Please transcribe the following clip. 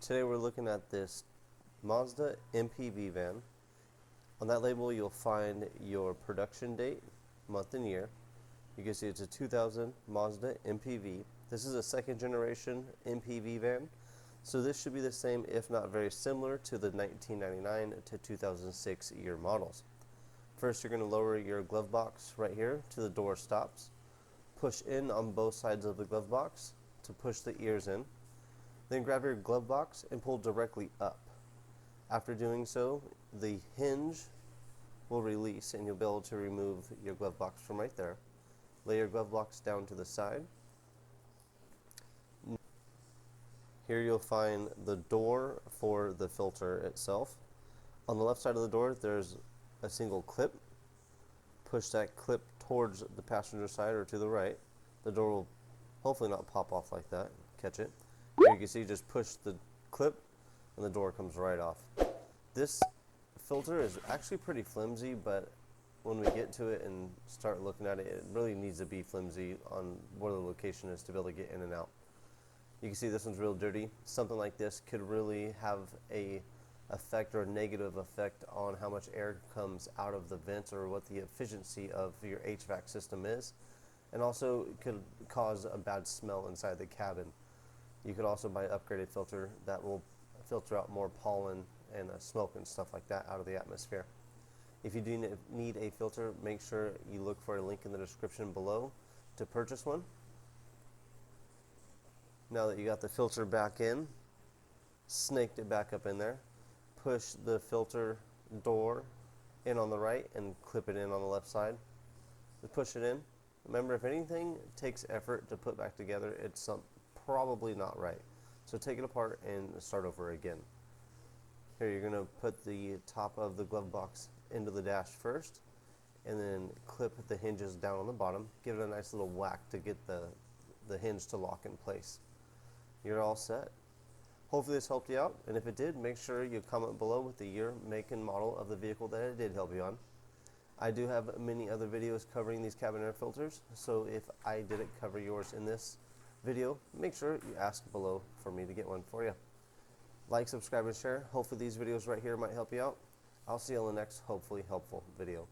Today we're looking at this Mazda MPV van. On that label you'll find your production date, month and year. You can see it's a 2000 Mazda MPV. This is a second generation MPV van, so this should be the same if not very similar to the 1999 to 2006 year models. First you're going to lower your glove box right here to the door stops. Push in on both sides of the glove box to push the ears in. Then grab your glove box and pull directly up. After doing so, the hinge will release and you'll be able to remove your glove box from right there. Lay your glove box down to the side. Here you'll find the door for the filter itself. On the left side of the door there's a single clip. Push that clip towards the passenger side or to the right. The door will hopefully not pop off like that. Catch it. Here you can see, just push the clip and the door comes right off. This filter is actually pretty flimsy, but when we get to it and start looking at it, it really needs to be flimsy on where the location is to be able to get in and out. You can see this one's real dirty. Something like this could really have a effect or a negative effect on how much air comes out of the vents or what the efficiency of your HVAC system is, and also could cause a bad smell inside the cabin. You could also buy an upgraded filter that will filter out more pollen and smoke and stuff like that out of the atmosphere. If you do need a filter, make sure you look for a link in the description below to purchase one. Now that you got the filter back in, snaked it back up in there, push the filter door in on the right and clip it in on the left side. Just push it in. Remember, if anything takes effort to put back together, it's probably not right. So take it apart and start over again. Here you're going to put the top of the glove box into the dash first and then clip the hinges down on the bottom. Give it a nice little whack to get the hinge to lock in place. You're all set. Hopefully this helped you out, and if it did, make sure you comment below with the year, make, and model of the vehicle that it did help you on. I do have many other videos covering these cabin air filters, so if I didn't cover yours in this video, make sure you ask below for me to get one for you. Like, subscribe, and share. Hopefully these videos right here might help you out. I'll see you on the next hopefully helpful video.